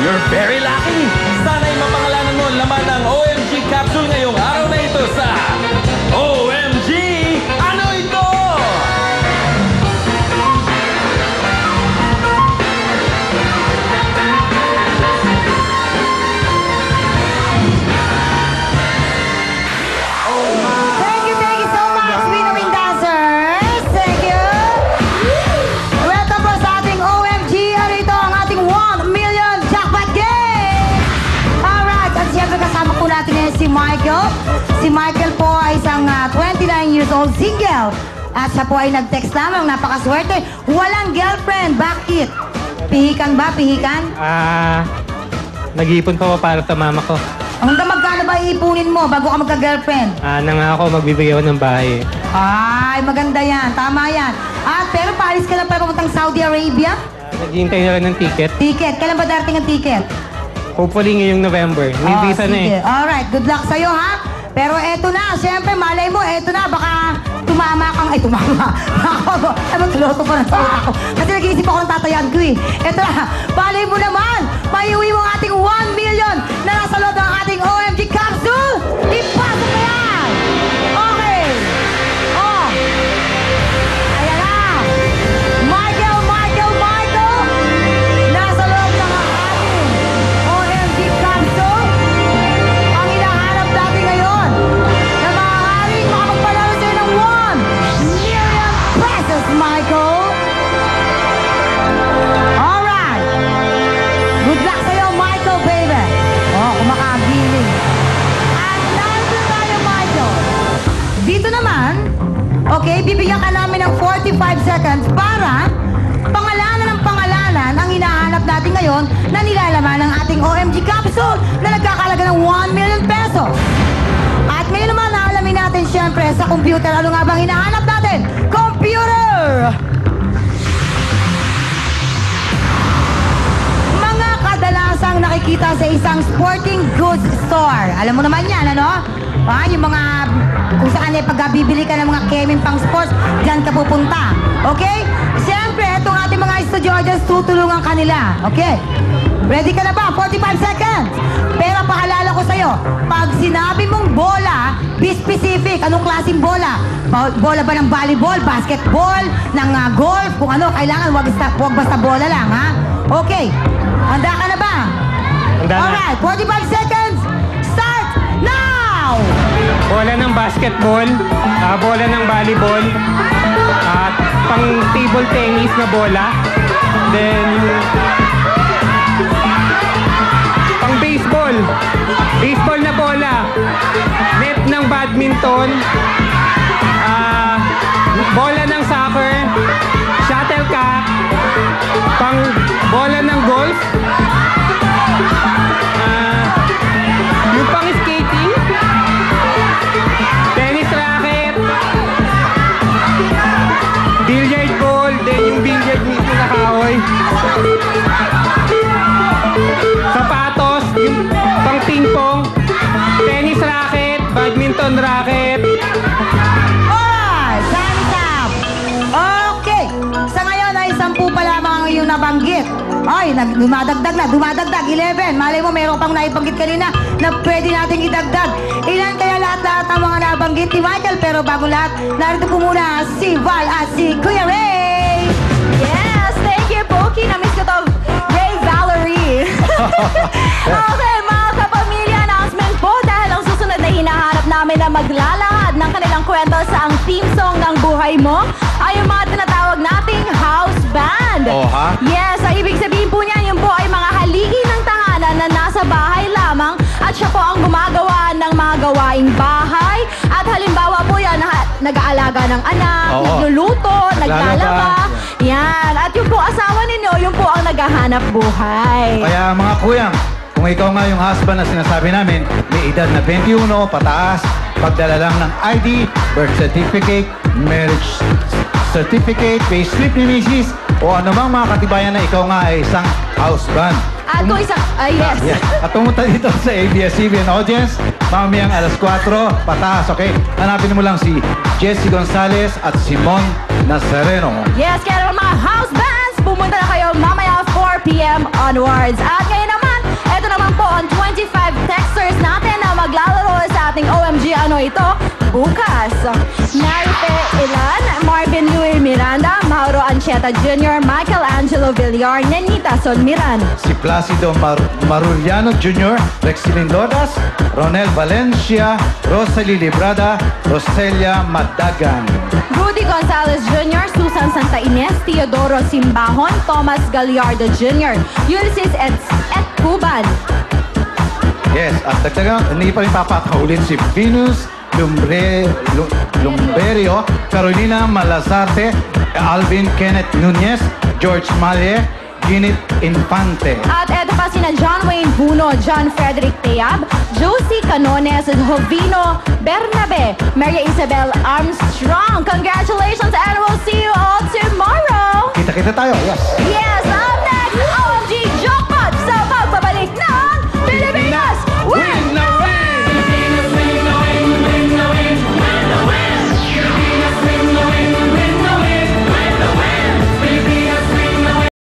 You're very lucky. Sana'y mapangalanan mo ang laman ng OMG capsule ngayong araw na ito sa OMG Ano Ito? Thank you so much, winnowing dancers. Thank you. Welcome po sa ating OMG. Ano ito ang ating 1 million jackpot game. Alright, at siyempre kasama po natin ngayon si Michael. Si Michael po ay isang 29 years old single. At siya po ay nag-text lamang, napakaswerte. Walang girlfriend. Bakit? Pihikan ba? Pihikan? Nag-iipon pa ako para sa mama ko. Hanggang magkano ba iipunin mo bago ka magka-girlfriend? Nangako magbibigay ako ng bahay. Ay, maganda yan. Tama yan. At pero paalis ka na para papuntang Saudi Arabia? Naghihintay na lang ng ticket. Ticket. Kailan ba darating ang ticket? Hopefully ngayong November. May visa na eh. Sige. Alright, good luck sa'yo ha. Pero eto na, siyempre, malay mo, eto na, baka tumama kang, ay tumama. Ay, magtuloto pa ng tuloto ako. Kasi nag-iisip ako ng tatayan ko eh. Eto na, malay mo naman, maiuwi mo ang ating 1 million na nasa loob ng ating OMG capsule. Ipasok na yan. Okay. Oh. Ayan na. Michael. Nasa loob ng ating OMG capsule. Ang hinahanap natin ngayon na maaaring makapagpalaro sa'yo ng 1 million pesos, Michael. Alright. Good luck sa'yo, Michael, baby. Oh, kumakagiling. At nandun tayo, Michael. Dito naman, okay, bibigyan ka namin ng 45 seconds para pangalanan ang hinahanap natin ngayon na nilalaman ng ating OMG capsule na nagkakalaga ng 1 million pesos. At ngayon naman, naalamin natin siyempre sa computer. Ano nga bang hinahanap natin? Computer! Mga kadalasang nakikita sa isang sporting goods store. Alam mo naman yan, ano? Yung mga, kung saan ay pagkabibili ka ng mga keming pang sports, dyan ka pupunta. Okay? Siyempre, itong ating mga estudyos, tutulungan kanila. Okay? Ready ka na ba? 45 seconds. Pero paalala ko sa'yo, pag sinabi mong bola, be specific. Anong klaseng bola? Bola ba ng volleyball, basketball, ng golf? Kung ano, kailangan wag basta bola lang, ha? Okay. Handa ka na ba? Handa na. Alright, 45 seconds. Start now! Bola ng basketball, bola ng volleyball, at pang table tennis na bola. Then, pang baseball. Baseball na bola. Net ng badminton. Bola ng soccer. Shuttlecock. Pang bola ng golf. Yung pang skating. Tennis racket. Billiard ball. Then yung billiard mismo na kahoy. Sapatos, yung pang ping-pong, tennis racket, badminton racket. Alright, time's up. Okay. Sa ngayon ay 10 pa lamang ang iyong nabanggit. Ay, dumadagdag na, dumadagdag. 11. Malay mo, meron pang naibanggit kanina na pwede nating idagdag. Ilan kaya lahat ang mga nabanggit ni Michael? Pero bago lahat, narito po muna si Val at si Kuya Ray. Yes, thank you, Poki. Na-miss ko to. Ray Valerie. Okay, mga kapamilya, announcement po dahil ang susunod na hinahanap namin na maglalahad ng kanilang kwento sa ang theme song ng buhay mo ay yung mga tinatawag nating house band. Oh, ha? Yes, ang ibig sabihin po niyan, yun po ay mga haligi ng tahanan na nasa bahay lamang at siya po ang gumagawa ng mga gawaing bahay. At halimbawa po yan, nag-aalaga ng anak, Oo. nagluluto, naglalaba. Yan. At yung po asawa ninyo, yung po ang naghahanap buhay. Kaya mga kuyang, kung ikaw nga yung husband na sinasabi namin, may edad na 21, pataas, pagdala lang ng ID, birth certificate, marriage certificate, payslip ni Mrs. o anumang mga katibayan na ikaw nga ay isang husband. At kung isang, yes. Yeah. At pumunta dito sa ABS-CBN audience, mamayang alas 4, pataas, okay? Hanapin mo lang si Jessie Gonzalez at Simon Nazareno. Yes, kaya naman mga house bands, pumunta na kayo mamaya 4 p.m. onwards. At ngayon naman, ano ito bukas. Marife Ilan, Marvin Louis Miranda, Mauro Ancheta Jr., Michael Angelo Villar, Nenita Solmiran. Si Placido Maruliano Jr., Rexilin Lodas, Ronel Valencia, Rosalie Librada, Roselia Madagan. Rudy Gonzalez Jr., Susan Santa Ines, Teodoro Simbahon, Thomas Gallardo Jr., Ulysses et Cuban. Yes, at dagdagan, hindi pa rin papakahulin si Venus Lumberio, Carolina Malazarte, Alvin Kenneth Nunez, George Malle, Ginit Infante. At eto pa sina John Wayne Buno, John Frederick Teab, Josie Canones, Jovino Bernabe, Maria Isabel Armstrong. Congratulations and we'll see you all tomorrow. Kita-kita tayo, yes. Yes,